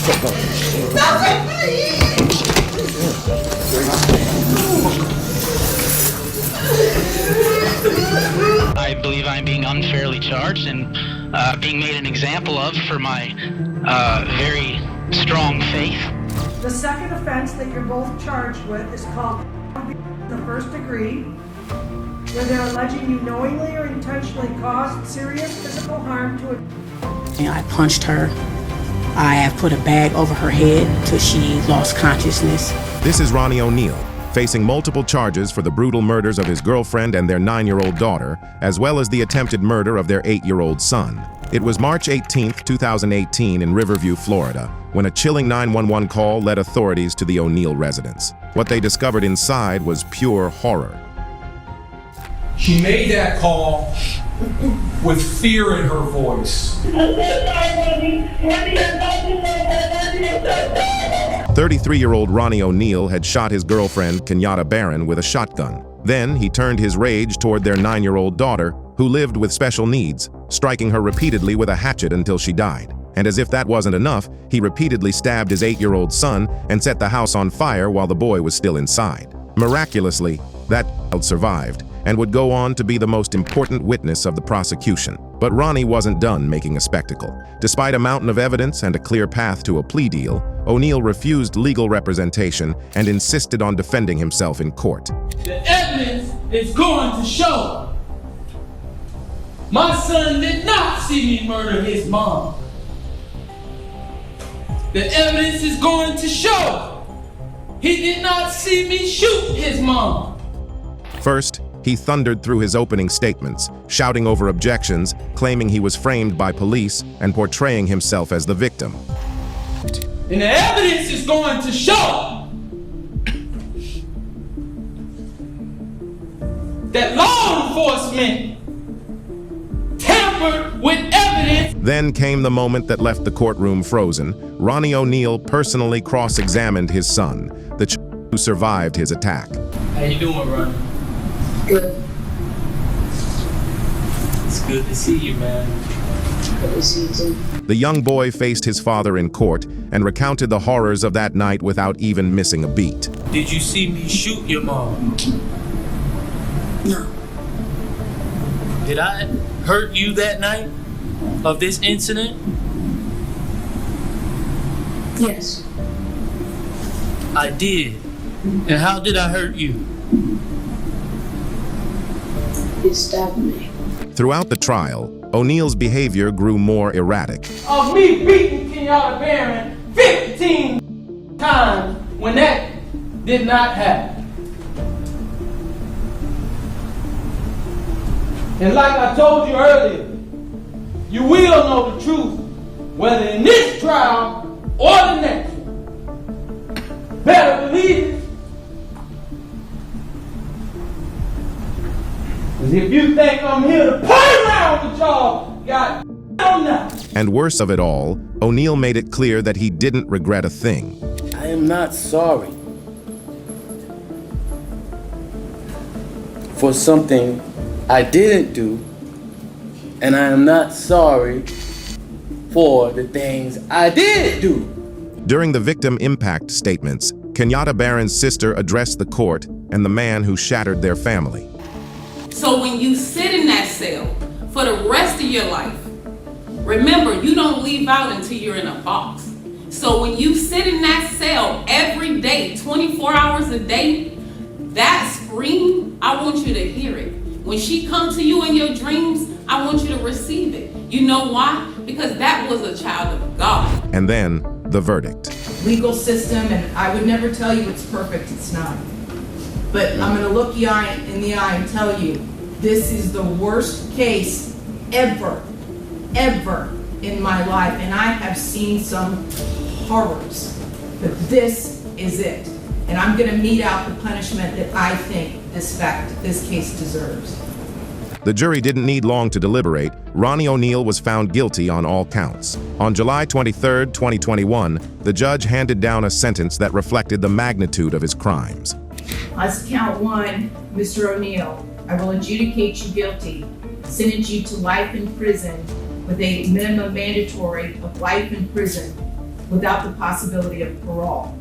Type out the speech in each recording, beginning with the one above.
take off your shoes. I believe I'm being unfairly charged and being made an example of for my very strong faith. The second offense that you're both charged with is called the first degree, where they're alleging you knowingly or intentionally caused serious physical harm to a... I punched her. I have put a bag over her head till she lost consciousness. This is Ronnie O'Neal, facing multiple charges for the brutal murders of his girlfriend and their 9-year-old daughter, as well as the attempted murder of their 8-year-old son. It was March 18, 2018 in Riverview, Florida, when a chilling 911 call led authorities to the O'Neal residence. What they discovered inside was pure horror. She made that call with fear in her voice. 33-year-old Ronnie O'Neal had shot his girlfriend, Kenyatta Barron, with a shotgun. Then he turned his rage toward their 9-year-old daughter, who lived with special needs, striking her repeatedly with a hatchet until she died. And as if that wasn't enough, he repeatedly stabbed his 8-year-old son and set the house on fire while the boy was still inside. Miraculously, that child survived and would go on to be the most important witness of the prosecution. But Ronnie wasn't done making a spectacle. Despite a mountain of evidence and a clear path to a plea deal, O'Neal refused legal representation and insisted on defending himself in court. The evidence is going to show my son did not see me murder his mom. The evidence is going to show he did not see me shoot his mom. First, he thundered through his opening statements, shouting over objections, claiming he was framed by police and portraying himself as the victim. And the evidence is going to show that law enforcement tampered with evidence. Then came the moment that left the courtroom frozen. Ronnie O'Neal personally cross-examined his son, the child who survived his attack. How you doing, Ronnie? Good. It's good to see you, man. Good to see you too. The young boy faced his father in court and recounted the horrors of that night without even missing a beat. Did you see me shoot your mom? No. Did I hurt you that night of this incident? Yes. I did. And how did I hurt you? You stabbed me. Throughout the trial, O'Neal's behavior grew more erratic. Of me beating Kenyatta Barron 15 times when that did not happen. And like I told you earlier, you will know the truth, whether in this trial or the next one. Better believe it. Because if you think I'm here to play around with y'all, God damn now. And worse of it all, O'Neal made it clear that he didn't regret a thing. I am not sorry for something I didn't do, and I am not sorry for the things I did do. During the victim impact statements, Kenyatta Barron's sister addressed the court and the man who shattered their family. So when you sit in that cell for the rest of your life, remember, you don't leave out until you're in a box. So when you sit in that cell every day, 24 hours a day, that scream, I want you to hear it. When she comes to you in your dreams, I want you to receive it. You know why? Because that was a child of God. And then, the verdict. Legal system, and I would never tell you it's perfect, it's not. But I'm gonna look you in the eye and tell you, this is the worst case ever in my life. And I have seen some horrors, but this is it. And I'm gonna mete out the punishment that I think this case deserves. The jury didn't need long to deliberate. Ronnie O'Neal was found guilty on all counts. On July 23, 2021, the judge handed down a sentence that reflected the magnitude of his crimes. As count one, Mr. O'Neal, I will adjudicate you guilty, sentence you to life in prison with a minimum mandatory of life in prison without the possibility of parole.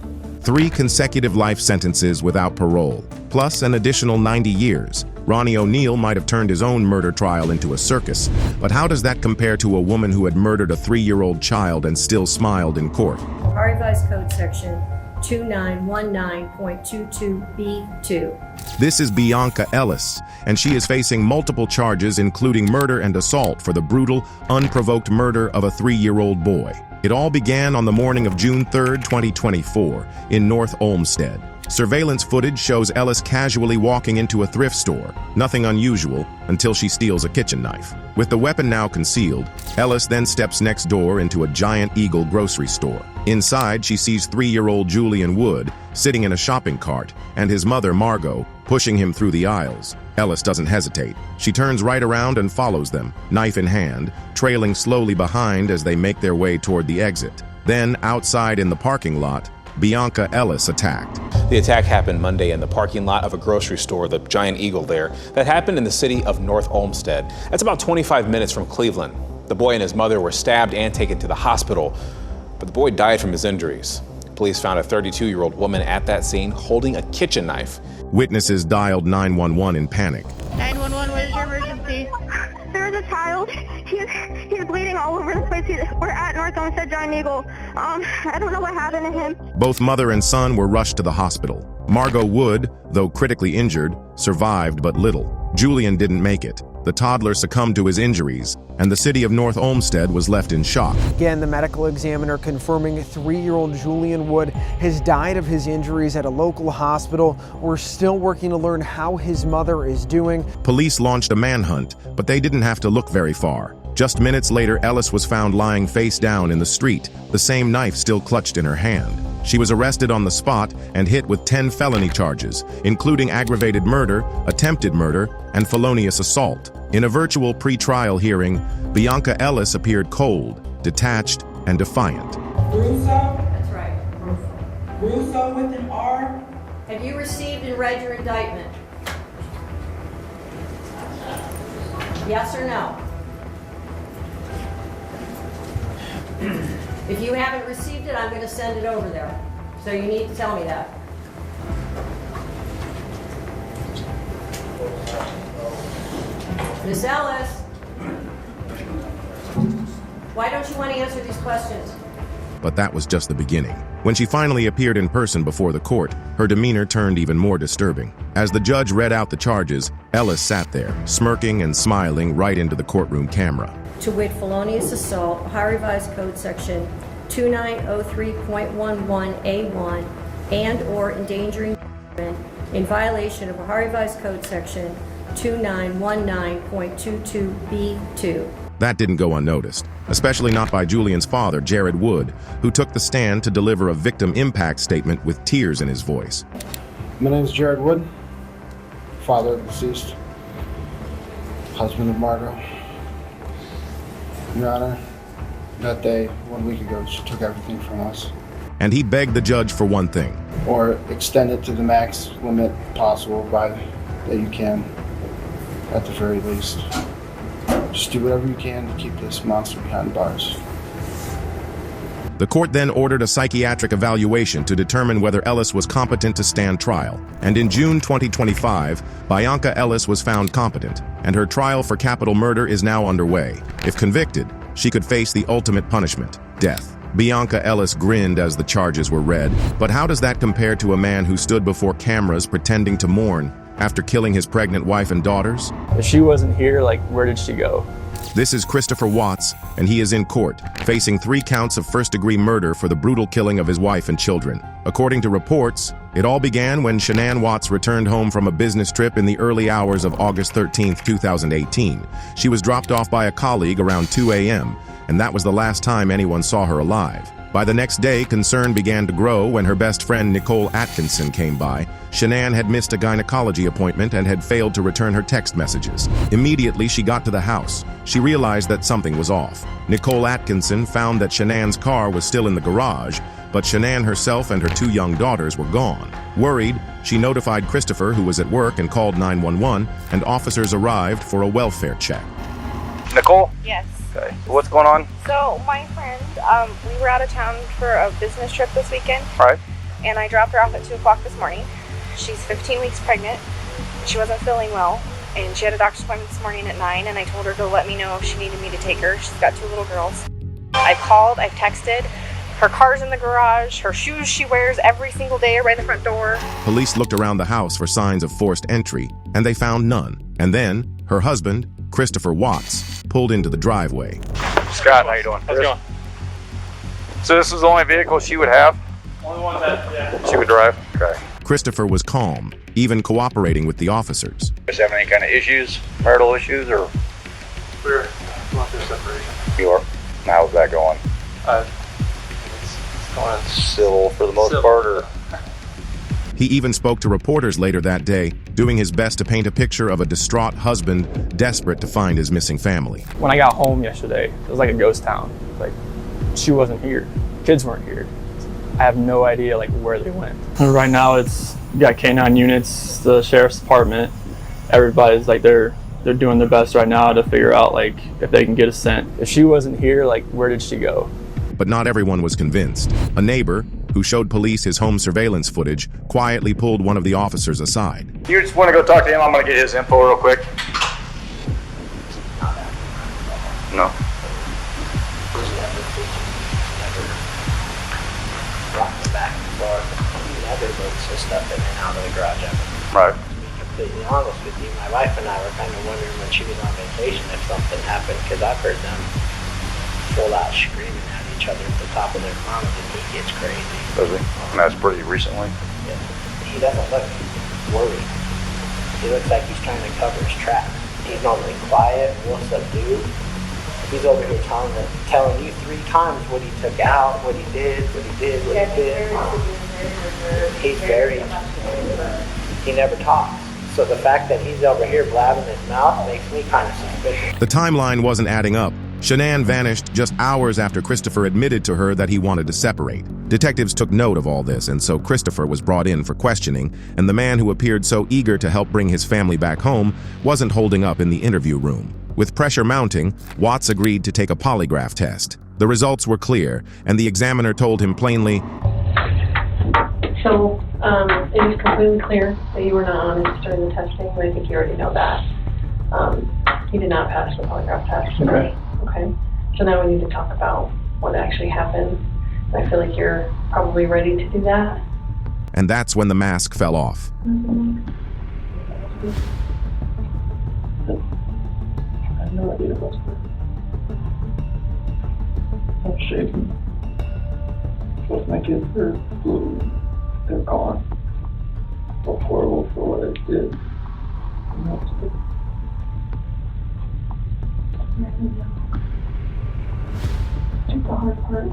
3 consecutive life sentences without parole, plus an additional 90 years. Ronnie O'Neal might have turned his own murder trial into a circus, but how does that compare to a woman who had murdered a 3-year-old child and still smiled in court? Our revised code section 2919.22B2. This is Bianca Ellis, and she is facing multiple charges including murder and assault for the brutal, unprovoked murder of a 3-year-old boy. It all began on the morning of June 3, 2024, in North Olmsted. Surveillance footage shows Ellis casually walking into a thrift store, nothing unusual, until she steals a kitchen knife. With the weapon now concealed, Ellis then steps next door into a Giant Eagle grocery store. Inside, she sees 3-year-old Julian Wood sitting in a shopping cart, and his mother, Margot, pushing him through the aisles. Ellis doesn't hesitate. She turns right around and follows them, knife in hand, trailing slowly behind as they make their way toward the exit. Then, outside in the parking lot, Bianca Ellis attacked. The attack happened Monday in the parking lot of a grocery store, the Giant Eagle there, that happened in the city of North Olmsted. That's about 25 minutes from Cleveland. The boy and his mother were stabbed and taken to the hospital, but the boy died from his injuries. Police found a 32-year-old woman at that scene holding a kitchen knife. Witnesses dialed 911 in panic. 911, what is your emergency? There is a child. He's bleeding all over the place. We're at North Olmsted Giant Eagle. I don't know what happened to him. Both mother and son were rushed to the hospital. Margot Wood, though critically injured, survived but little. Julian didn't make it. The toddler succumbed to his injuries, and the city of North Olmsted was left in shock. Again, the medical examiner confirming 3-year-old Julian Wood has died of his injuries at a local hospital. We're still working to learn how his mother is doing. Police launched a manhunt, but they didn't have to look very far. Just minutes later, Ellis was found lying face down in the street, the same knife still clutched in her hand. She was arrested on the spot and hit with 10 felony charges, including aggravated murder, attempted murder, and felonious assault. In a virtual pre-trial hearing, Bianca Ellis appeared cold, detached, and defiant. Russo? That's right. Russo with an R? Have you received and read your indictment? Yes or no? If you haven't received it, I'm going to send it over there. So you need to tell me that. Miss Ellis, why don't you want to answer these questions? But that was just the beginning. When she finally appeared in person before the court, her demeanor turned even more disturbing. As the judge read out the charges, Ellis sat there, smirking and smiling right into the courtroom camera. To wit, felonious assault, Ohio Revised Code Section 2903.11A1, and/or endangering in violation of Ohio Revised Code Section 2919.22B2. That didn't go unnoticed, especially not by Julian's father, Jared Wood, who took the stand to deliver a victim impact statement with tears in his voice. My name is Jared Wood, father of the deceased, husband of Margot. Your Honor, that day, 1 week ago, she took everything from us. And he begged the judge for one thing. Or extend it to the max limit possible that you can, at the very least. Just do whatever you can to keep this monster behind bars. The court then ordered a psychiatric evaluation to determine whether Ellis was competent to stand trial. And in June 2025, Bianca Ellis was found competent, and her trial for capital murder is now underway. If convicted, she could face the ultimate punishment, death. Bianca Ellis grinned as the charges were read, but how does that compare to a man who stood before cameras pretending to mourn after killing his pregnant wife and daughters? If she wasn't here, where did she go? This is Christopher Watts, and he is in court, facing 3 counts of first-degree murder for the brutal killing of his wife and children. According to reports, it all began when Shanann Watts returned home from a business trip in the early hours of August 13, 2018. She was dropped off by a colleague around 2 a.m., and that was the last time anyone saw her alive. By the next day, concern began to grow when her best friend Nicole Atkinson came by. Shanann had missed a gynecology appointment and had failed to return her text messages. Immediately, she got to the house. She realized that something was off. Nicole Atkinson found that Shanann's car was still in the garage, but Shanann herself and her 2 young daughters were gone. Worried, she notified Christopher, who was at work, and called 911, and officers arrived for a welfare check. Nicole? Yes. Okay. What's going on? So my friend, we were out of town for a business trip this weekend. Right. And I dropped her off at 2 o'clock this morning. She's 15 weeks pregnant. She wasn't feeling well. And she had a doctor's appointment this morning at 9, and I told her to let me know if she needed me to take her. She's got 2 little girls. I've called, I've texted. Her car's in the garage. Her shoes she wears every single day are right in the front door. Police looked around the house for signs of forced entry, and they found none. And then, her husband, Christopher Watts, pulled into the driveway. Scott, how you doing? How's it going? So this is the only vehicle she would have? Only one that, She would drive? Okay. Christopher was calm, even cooperating with the officers. Does have any kind of issues, marital issues, or? We're going through separation. You are? How's that going? It's going civil for the most part, or? He even spoke to reporters later that day, doing his best to paint a picture of a distraught husband desperate to find his missing family. When I got home yesterday, it was like a ghost town. Like, she wasn't here. Kids weren't here. I have no idea like where they went. And right now it's, you got K9 units, the sheriff's department. Everybody's like, they're doing their best right now to figure out like if they can get a scent. If she wasn't here, like where did she go? But not everyone was convinced. A neighbor, who showed police his home surveillance footage, quietly pulled one of the officers aside. You just want to go talk to him? I'm going to get his info real quick. No. Stuff in and out of the garage. Right. To be completely honest with you, my wife and I were kind of wondering when she was on vacation if something happened, because I've heard them full out screaming at each other at the top of their lungs, and he gets crazy. Does he? And that's pretty recently. Yeah. He doesn't look worried. He looks like he's trying to cover his tracks. He's normally quiet, real subdued. He's over here telling you 3 times what he took out, what he did. He's very, he never talks. So the fact that he's over here blabbing his mouth makes me kind of suspicious. The timeline wasn't adding up. Shanann vanished just hours after Christopher admitted to her that he wanted to separate. Detectives took note of all this, and so Christopher was brought in for questioning, and the man who appeared so eager to help bring his family back home wasn't holding up in the interview room. With pressure mounting, Watts agreed to take a polygraph test. The results were clear, and the examiner told him plainly, So it is completely clear that you were not honest during the testing, and I think you already know that. You did not pass the polygraph test. Okay. Okay. So now we need to talk about what actually happened. I feel like you're probably ready to do that. and that's when the mask fell off. I have no idea what's there. I'm shaking. Both my kids are blue. They're gone. So horrible for what I did. It's the hard part.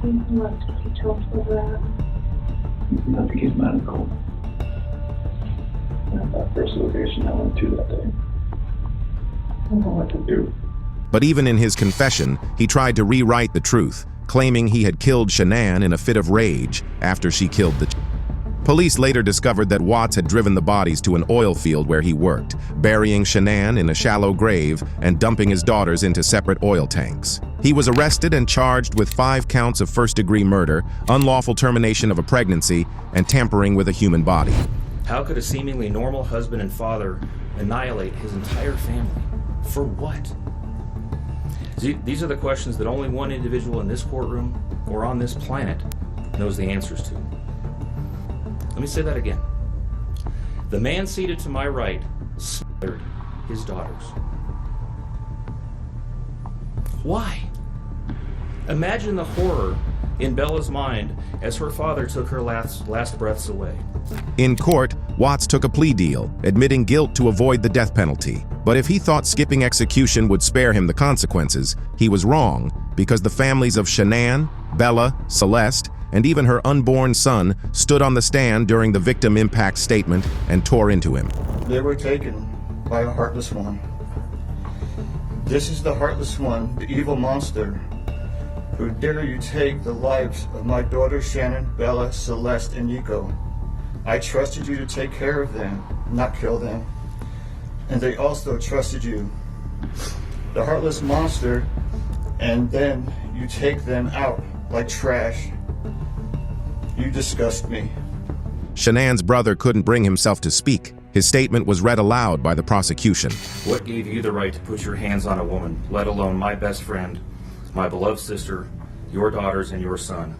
Anything left to details for that. Nothing is medical. And that first location I went to that day. I don't know what to do. But even in his confession, he tried to rewrite the truth, claiming he had killed Shanann in a fit of rage after she killed the Police later discovered that Watts had driven the bodies to an oil field where he worked, burying Shanann in a shallow grave and dumping his daughters into separate oil tanks. He was arrested and charged with 5 counts of first-degree murder, unlawful termination of a pregnancy, and tampering with a human body. How could a seemingly normal husband and father annihilate his entire family? For what? These are the questions that only one individual in this courtroom or on this planet knows the answers to. Let me say that again. The man seated to my right smothered his daughters. Why? Imagine the horror in Bella's mind as her father took her last breaths away. In court, Watts took a plea deal, admitting guilt to avoid the death penalty. But if he thought skipping execution would spare him the consequences, he was wrong, because the families of Shanann, Bella, Celeste, and even her unborn son stood on the stand during the victim impact statement and tore into him. They were taken by a heartless one. This is the heartless one, the evil monster, who dare you take the lives of my daughters Shannon, Bella, Celeste, and Nico. I trusted you to take care of them, not kill them. And they also trusted you. the heartless monster, and then you take them out like trash. You disgust me. Shanann's brother couldn't bring himself to speak. His statement was read aloud by the prosecution. What gave you the right to put your hands on a woman, let alone my best friend, my beloved sister, your daughters, and your son?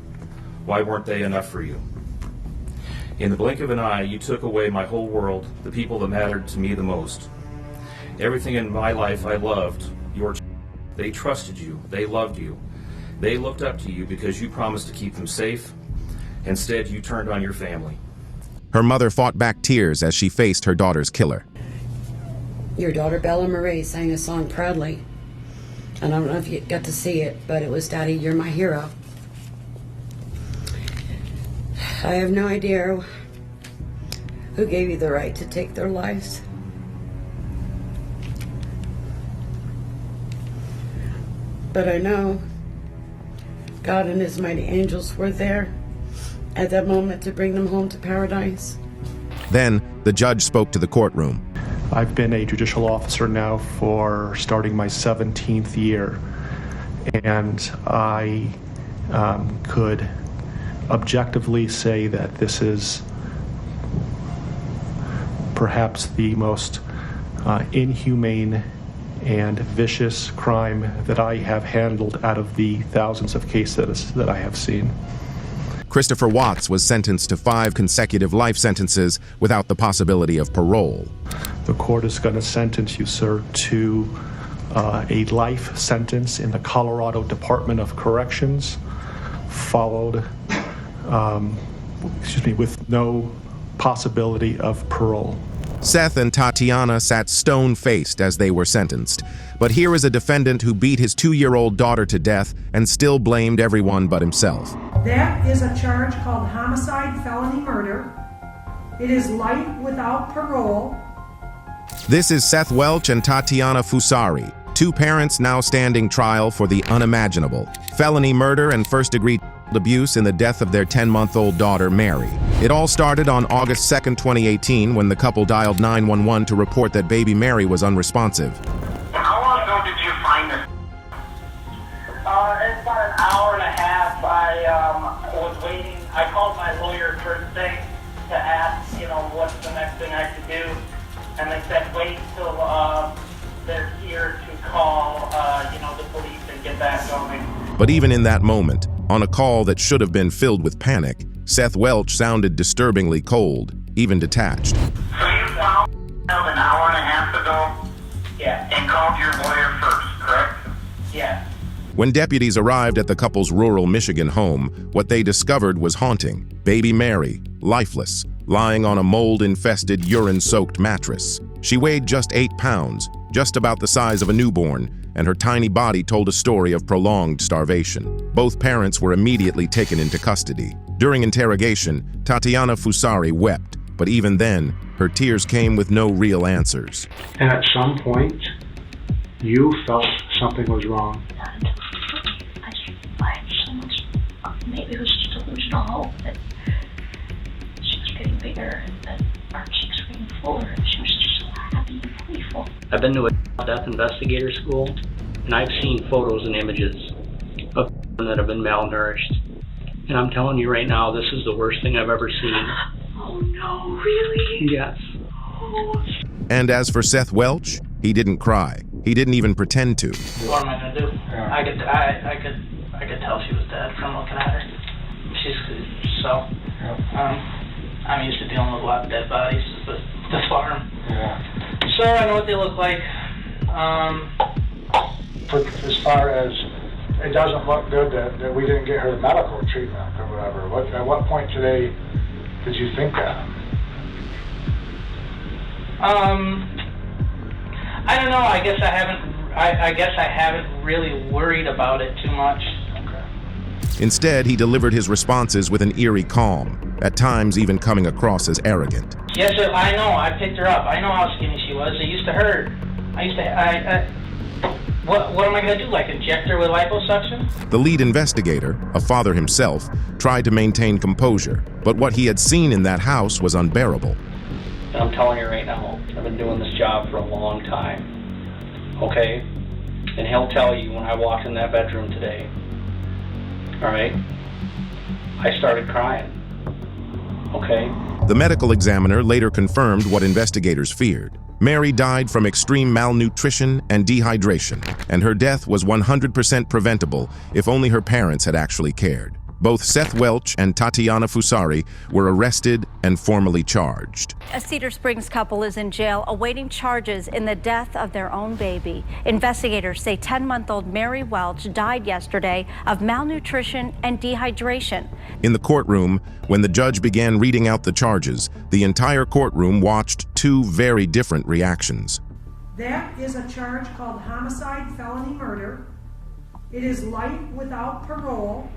Why weren't they enough for you? In the blink of an eye, you took away my whole world, the people that mattered to me the most. Everything in my life I loved. They trusted you. They loved you. They looked up to you because you promised to keep them safe. Instead, you turned on your family. Her mother fought back tears as she faced her daughter's killer. Your daughter Bella Marie sang a song proudly. And I don't know if you got to see it, but it was Daddy, You're My Hero. I have no idea who gave you the right to take their lives. But I know God and His mighty angels were there at that moment to bring them home to paradise. Then, the judge spoke to the courtroom. I've been a judicial officer now for starting my 17th year, and I could objectively say that this is perhaps the most inhumane and vicious crime that I have handled out of the thousands of cases that I have seen. Christopher Watts was sentenced to 5 consecutive life sentences without the possibility of parole. The court is going to sentence you, sir, to a life sentence in the Colorado Department of Corrections, followed, with no possibility of parole. Seth and Tatiana sat stone-faced as they were sentenced. But here is a defendant who beat his 2-year-old daughter to death and still blamed everyone but himself. That is a charge called homicide, felony murder. It is life without parole. This is Seth Welch and Tatiana Fusari, 2 parents now standing trial for the unimaginable: felony murder and first-degree abuse in the death of their 10-month-old daughter, Mary. It all started on August 2nd, 2018, when the couple dialed 911 to report that baby Mary was unresponsive. How long ago did you find this? It's about an hour and a half. I was waiting. I called my lawyer first thing to ask, what's the next thing I should do. And they said, wait till they're here to call, the police and get that going. But even in that moment, on a call that should have been filled with panic, Seth Welch sounded disturbingly cold, even detached. So you found an hour and a half ago? Yeah. And called your lawyer first, correct? Yeah. When deputies arrived at the couple's rural Michigan home, what they discovered was haunting. Baby Mary, lifeless, lying on a mold-infested, urine-soaked mattress. She weighed just 8 pounds, just about the size of a newborn, and her tiny body told a story of prolonged starvation. Both parents were immediately taken into custody. During interrogation, Tatiana Fusari wept, but even then, her tears came with no real answers. And at some point, you felt something was wrong. I had so much, maybe it was just delusional hope that she was getting bigger, that our cheeks were getting fuller, and she was just so happy and playful. I've been to a death investigator school, and I've seen photos and images of that have been malnourished. And I'm telling you right now, this is the worst thing I've ever seen. Oh no, really? Yes. Oh. And as for Seth Welch, he didn't cry. He didn't even pretend to. What am I gonna do? I could tell she was dead from looking at her. I'm used to dealing with a lot of dead bodies at the farm. Yeah. So I know what they look like. But as far as it doesn't look good that we didn't get her medical treatment or whatever, at what point today did you think that? I don't know. I guess I haven't really worried about it too much. Instead, he delivered his responses with an eerie calm, at times even coming across as arrogant. Yes, I know. I picked her up. I know how skinny she was. It used to hurt. What am I going to do, like inject her with liposuction? The lead investigator, a father himself, tried to maintain composure, but what he had seen in that house was unbearable. And I'm telling you right now, I've been doing this job for a long time, okay? And he'll tell you when I walked in that bedroom today, all right, I started crying, okay? The medical examiner later confirmed what investigators feared. Mary died from extreme malnutrition and dehydration, and her death was 100% preventable if only her parents had actually cared. Both Seth Welch and Tatiana Fusari were arrested and formally charged. A Cedar Springs couple is in jail awaiting charges in the death of their own baby. Investigators say 10-month-old Mary Welch died yesterday of malnutrition and dehydration. In the courtroom, when the judge began reading out the charges, the entire courtroom watched two very different reactions. That is a charge called homicide, felony murder. It is life without parole.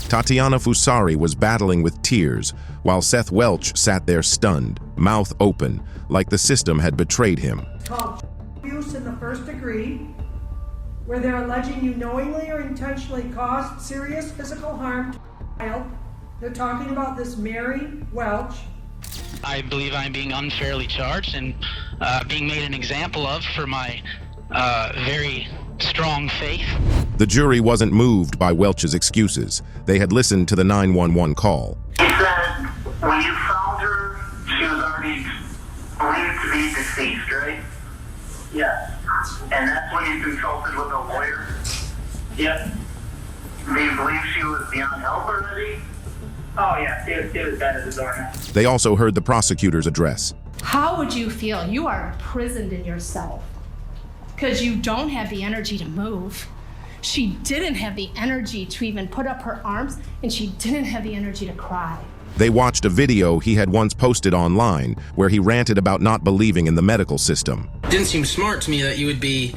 Tatiana Fusari was battling with tears, while Seth Welch sat there stunned, mouth open, like the system had betrayed him. It's called abuse in the first degree, where they're alleging you knowingly or intentionally caused serious physical harm to a child. They're talking about this Mary Welch. I believe I'm being unfairly charged and being made an example of for my very strong faith. The jury wasn't moved by Welch's excuses. They had listened to the 911 call. He said when you found her, she was already believed to be deceased, right? Yes. And that's when you consulted with a lawyer? Yep. Do you believe she was beyond help already? Oh yeah, she was dead at the door now. They also heard the prosecutor's address. How would you feel? You are imprisoned in yourself because you don't have the energy to move. She didn't have the energy to even put up her arms, and she didn't have the energy to cry. They watched a video he had once posted online where he ranted about not believing in the medical system. It didn't seem smart to me that you would be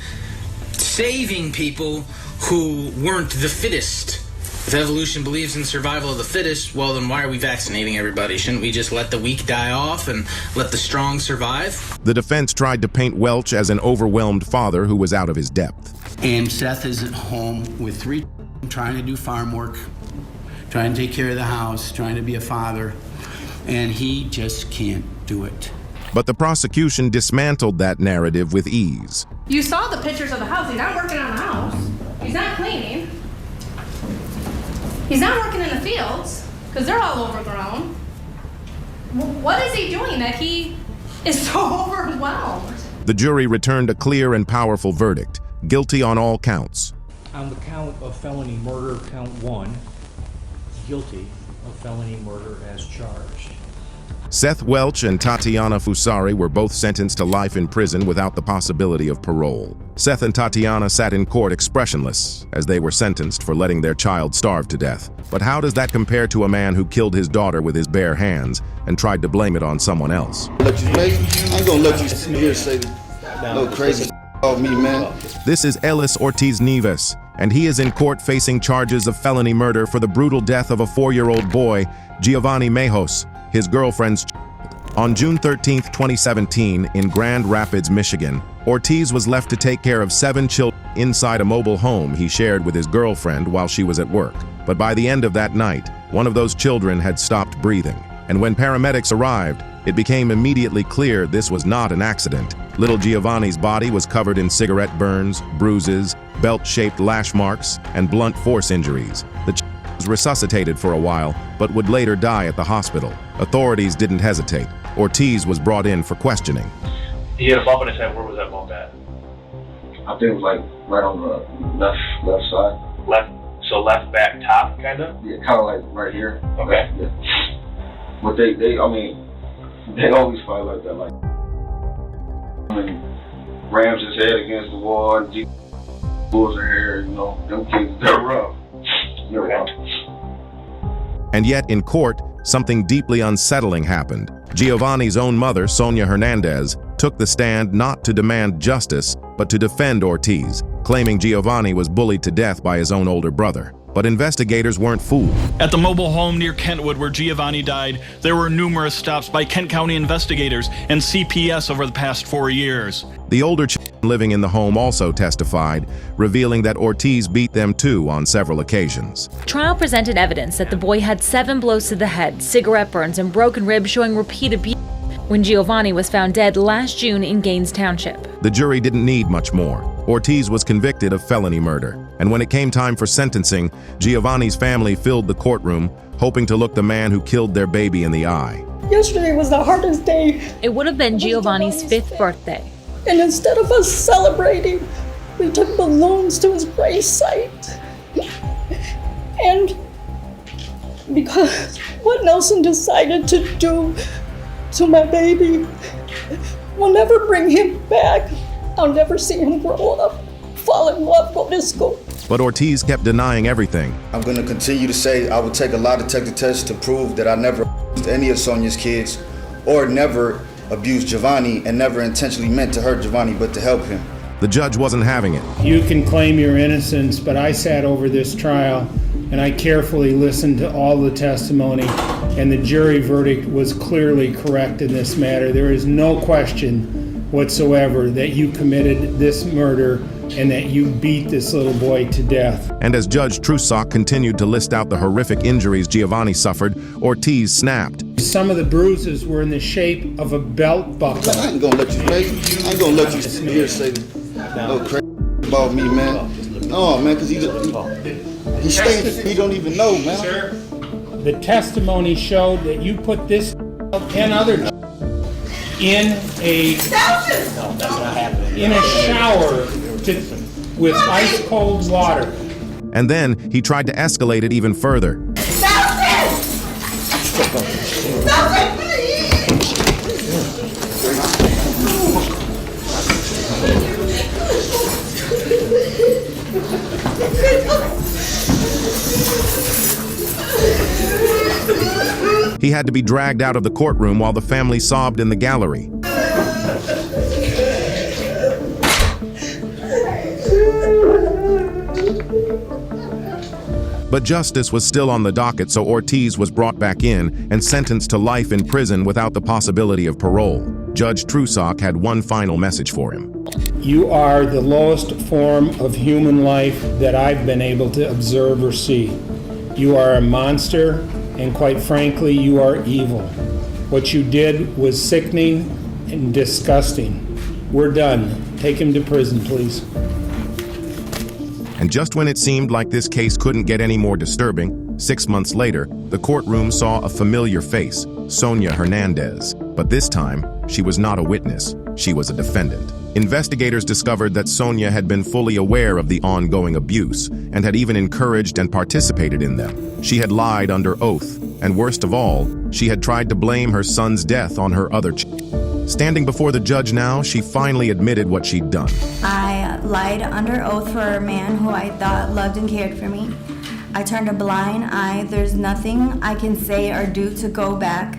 saving people who weren't the fittest. If evolution believes in survival of the fittest, well then why are we vaccinating everybody? Shouldn't we just let the weak die off and let the strong survive? The defense tried to paint Welch as an overwhelmed father who was out of his depth. And Seth is at home with 3 trying to do farm work, trying to take care of the house, trying to be a father, and he just can't do it. But the prosecution dismantled that narrative with ease. You saw the pictures of the house. He's not working on the house. He's not cleaning. He's not working in the fields because they're all overgrown. What is he doing that he is so overwhelmed? The jury returned a clear and powerful verdict, guilty on all counts. On the count of felony murder, count 1, guilty of felony murder as charged. Seth Welch and Tatiana Fusari were both sentenced to life in prison without the possibility of parole. Seth and Tatiana sat in court expressionless as they were sentenced for letting their child starve to death. But how does that compare to a man who killed his daughter with his bare hands and tried to blame it on someone else? I ain't gonna let you sit here and say no crazy about me, man. This is Ellis Ortiz-Nieves, and he is in court facing charges of felony murder for the brutal death of a 4-year-old boy, Giovanni Mehos, his girlfriend's child. On June 13, 2017, in Grand Rapids, Michigan, Ortiz was left to take care of 7 children inside a mobile home he shared with his girlfriend while she was at work. But by the end of that night, one of those children had stopped breathing. And when paramedics arrived, it became immediately clear this was not an accident. Little Giovanni's body was covered in cigarette burns, bruises, belt-shaped lash marks, and blunt force injuries. The child was resuscitated for a while, but would later die at the hospital. Authorities didn't hesitate. Ortiz was brought in for questioning. He had a bump in his head. Where was that bump at? I think it was like right on the left side. So left back top, kind of? Yeah, kind of like right here. Okay. Yeah. But they always fight like that. Like, rams his head against the wall, and pulls her hair. You know, them kids, they're rough. They're rough. And yet, in court, something deeply unsettling happened. Giovanni's own mother, Sonia Hernandez, took the stand not to demand justice, but to defend Ortiz, claiming Giovanni was bullied to death by his own older brother. But investigators weren't fooled. At the mobile home near Kentwood where Giovanni died, there were numerous stops by Kent County investigators and CPS over the past 4 years. The older children living in the home also testified, revealing that Ortiz beat them too on several occasions. Trial presented evidence that the boy had 7 blows to the head, cigarette burns, and broken ribs showing repeat abuse when Giovanni was found dead last June in Gaines Township. The jury didn't need much more. Ortiz was convicted of felony murder, and when it came time for sentencing, Giovanni's family filled the courtroom, hoping to look the man who killed their baby in the eye. Yesterday was the hardest day. It would have been Giovanni's 5th birthday. And instead of us celebrating, we took balloons to his grave site. And because what Nelson decided to do to my baby will never bring him back. I'll never see him grow up, fall in love, go to school. But Ortiz kept denying everything. I'm going to continue to say I would take a lie detector test to prove that I never abused any of Sonia's kids or never abused Giovanni and never intentionally meant to hurt Giovanni but to help him. The judge wasn't having it. You can claim your innocence, but I sat over this trial and I carefully listened to all the testimony, and the jury verdict was clearly correct in this matter. There is no question whatsoever that you committed this murder and that you beat this little boy to death. And as Judge Trusock continued to list out the horrific injuries Giovanni suffered, Ortiz snapped. Some of the bruises were in the shape of a belt buckle. I ain't gonna let you, man. I ain't gonna let you sit here say no crazy about me, man. No, man, because he don't even know, man. Sir, the testimony showed that you put this and other in a shower with ice cold water. And then he tried to escalate it even further. He had to be dragged out of the courtroom while the family sobbed in the gallery. But justice was still on the docket, so Ortiz was brought back in and sentenced to life in prison without the possibility of parole. Judge Trusock had one final message for him. You are the lowest form of human life that I've been able to observe or see. You are a monster, and quite frankly, you are evil. What you did was sickening and disgusting. We're done. Take him to prison, please. And just when it seemed like this case couldn't get any more disturbing, 6 months later, the courtroom saw a familiar face, Sonia Hernandez. But this time, she was not a witness. She was a defendant. Investigators discovered that Sonia had been fully aware of the ongoing abuse and had even encouraged and participated in them. She had lied under oath, and worst of all, she had tried to blame her son's death on her other child. Standing before the judge now, she finally admitted what she'd done. I lied under oath for a man who I thought loved and cared for me. I turned a blind eye. There's nothing I can say or do to go back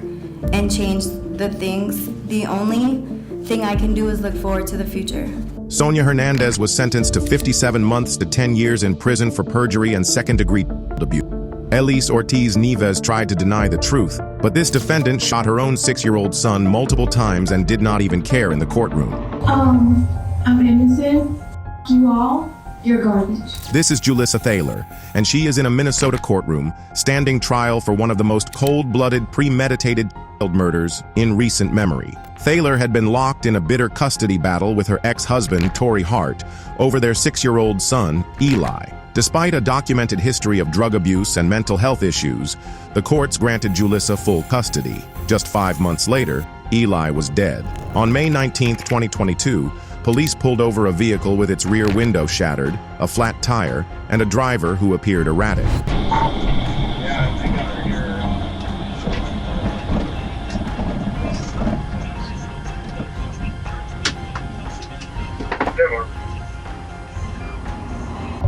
and change the things. The only thing I can do is look forward to the future. Sonia Hernandez was sentenced to 57 months to 10 years in prison for perjury and second-degree abuse. Elise Ortiz Nieves tried to deny the truth, but this defendant shot her own 6-year-old son multiple times and did not even care in the courtroom. I'm innocent. You all, you're garbage. This is Julissa Thaler, and she is in a Minnesota courtroom, standing trial for one of the most cold-blooded, premeditated child murders in recent memory. Thaler had been locked in a bitter custody battle with her ex-husband, Eli Hart, over their 6-year-old son, Eli. Despite a documented history of drug abuse and mental health issues, the courts granted Julissa full custody. Just 5 months later, Eli was dead. On May 19, 2022, police pulled over a vehicle with its rear window shattered, a flat tire, and a driver who appeared erratic.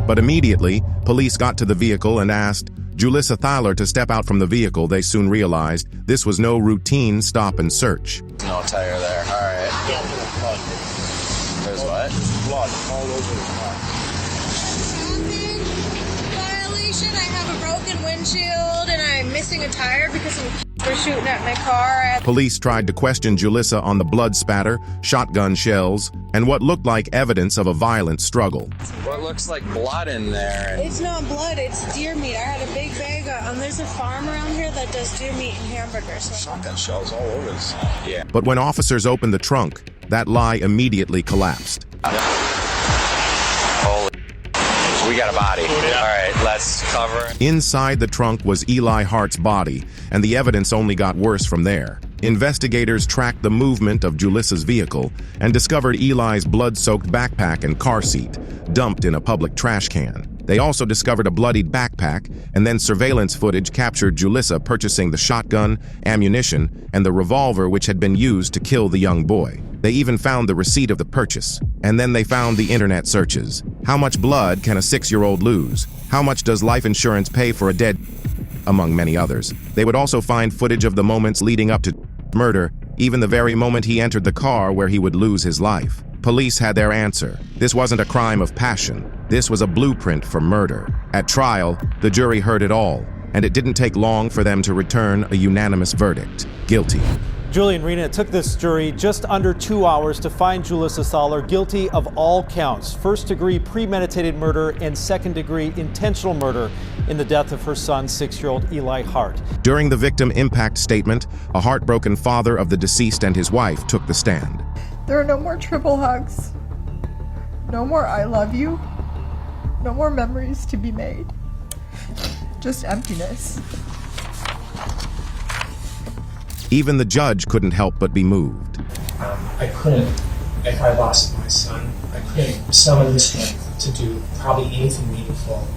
But immediately, police got to the vehicle and asked Julissa Thaler to step out from the vehicle. They soon realized this was no routine stop and search. No tire there. All right. There's what? Blood all over the car. Violation. I have a broken windshield and I'm missing a tire because we're shooting at my car. Police tried to question Julissa on the blood spatter, shotgun shells, and what looked like evidence of a violent struggle. What looks like blood in there? It's not blood, it's deer meat. I had a big bag of, there's a farm around here that does deer meat and hamburgers. Shotgun shells all over this. Yeah. But when officers opened the trunk, that lie immediately collapsed. We got a body. All right, let's cover. Inside the trunk was Eli Hart's body, and the evidence only got worse from there. Investigators tracked the movement of Julissa's vehicle and discovered Eli's blood-soaked backpack and car seat, dumped in a public trash can. They also discovered a bloodied backpack, and then surveillance footage captured Julissa purchasing the shotgun, ammunition, and the revolver which had been used to kill the young boy. They even found the receipt of the purchase. And then they found the internet searches. How much blood can a 6-year-old lose? How much does life insurance pay for a dead? Among many others. They would also find footage of the moments leading up to murder, even the very moment he entered the car where he would lose his life. Police had their answer. This wasn't a crime of passion. This was a blueprint for murder. At trial, the jury heard it all, and it didn't take long for them to return a unanimous verdict: guilty. Julian, Rena, it took this jury just under 2 hours to find Julissa Thaler guilty of all counts: first-degree premeditated murder and second-degree intentional murder in the death of her son, 6-year-old Eli Hart. During the victim impact statement, a heartbroken father of the deceased and his wife took the stand. There are no more triple hugs, no more I love you, no more memories to be made, just emptiness. Even the judge couldn't help but be moved. I couldn't, if I lost my son, I couldn't summon the strength to do probably anything meaningful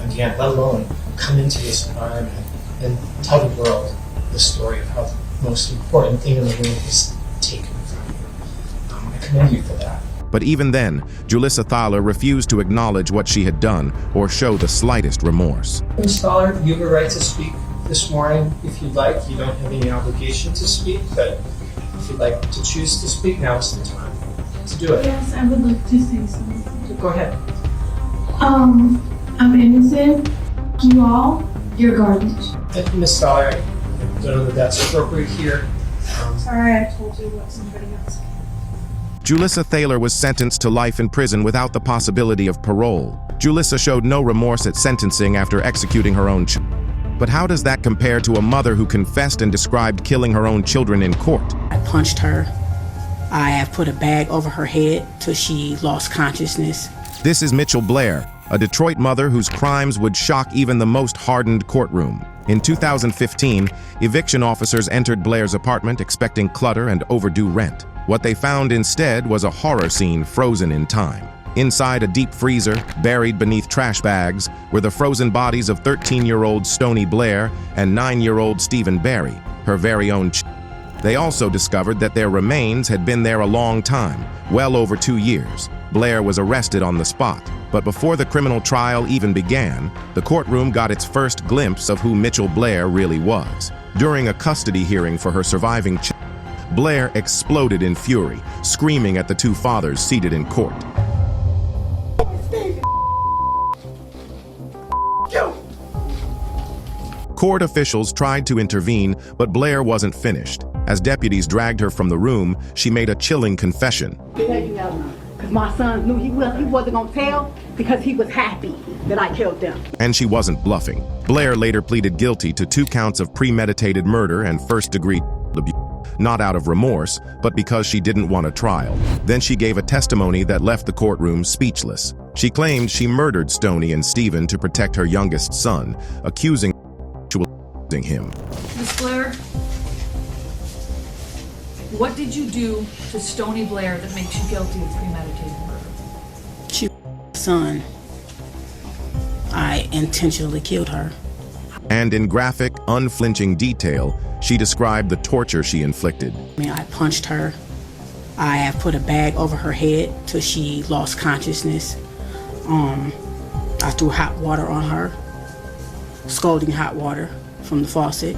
again, let alone come into this environment and tell the world the story of how the most important thing in the world is taken from you. I commend you for that. But even then, Julissa Thaler refused to acknowledge what she had done or show the slightest remorse. Ms. Thaler, you have a right to speak this morning if you'd like. You don't have any obligation to speak, but if you'd like to choose to speak, now is the time to do it. Yes, I would like to say something. Go ahead. I'm innocent. You all, you're garbage. Ms. Thaler, I don't know that that's appropriate here. Sorry I told you what somebody else. Julissa Thaler was sentenced to life in prison without the possibility of parole. Julissa showed no remorse at sentencing after executing her own But how does that compare to a mother who confessed and described killing her own children in court? I punched her. I have put a bag over her head till she lost consciousness. This is Mitchelle Blair, a Detroit mother whose crimes would shock even the most hardened courtroom. In 2015, eviction officers entered Blair's apartment expecting clutter and overdue rent. What they found instead was a horror scene frozen in time. Inside a deep freezer, buried beneath trash bags, were the frozen bodies of 13-year-old Stoney Blair and 9-year-old Stephen Barry, her very own They also discovered that their remains had been there a long time, well over 2 years. Blair was arrested on the spot, but before the criminal trial even began, the courtroom got its first glimpse of who Mitchelle Blair really was. During a custody hearing for her surviving child, Blair exploded in fury, screaming at the two fathers seated in court. Court officials tried to intervene, but Blair wasn't finished. As deputies dragged her from the room, she made a chilling confession. Because my son knew he wasn't going to tell because he was happy that I killed them. And she wasn't bluffing. Blair later pleaded guilty to 2 counts of premeditated murder and first-degree abuse, not out of remorse, but because she didn't want a trial. Then she gave a testimony that left the courtroom speechless. She claimed she murdered Stoney and Stephen to protect her youngest son, accusing him. Miss Blair, what did you do to Stoney Blair that makes you guilty of premeditated murder? She son. I intentionally killed her. And in graphic, unflinching detail, she described the torture she inflicted. I punched her. I have put a bag over her head till she lost consciousness. I threw hot water on her, scalding hot water from the faucet.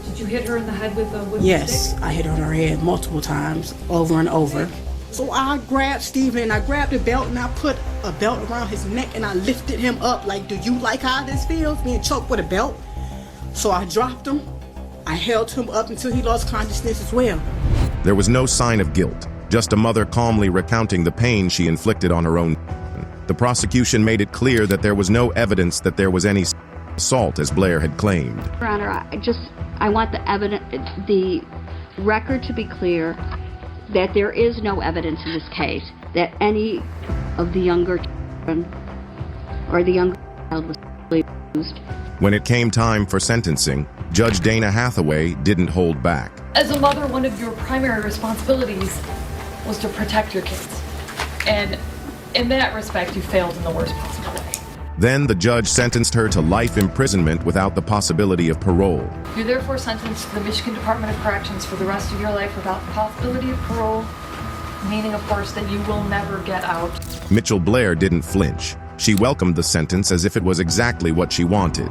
Did you hit her in the head with a wooden Yes, stick? I hit her on her head multiple times, over and over. So I grabbed Stephen and I grabbed a belt and I put a belt around his neck and I lifted him up like, do you like how this feels, being choked with a belt? So I dropped him. I held him up until he lost consciousness as well. There was no sign of guilt, just a mother calmly recounting the pain she inflicted on her own. The prosecution made it clear that there was no evidence that there was any assault, as Blair had claimed. Your Honor, I want the record to be clear that there is no evidence in this case that any of the younger children, or the younger child was sexually abused. When it came time for sentencing, Judge Dana Hathaway didn't hold back. As a mother, one of your primary responsibilities was to protect your kids. And in that respect, you failed in the worst possible way. Then the judge sentenced her to life imprisonment without the possibility of parole. You're therefore sentenced to the Michigan Department of Corrections for the rest of your life without the possibility of parole, meaning, of course, that you will never get out. Mitchell Blair didn't flinch. She welcomed the sentence as if it was exactly what she wanted.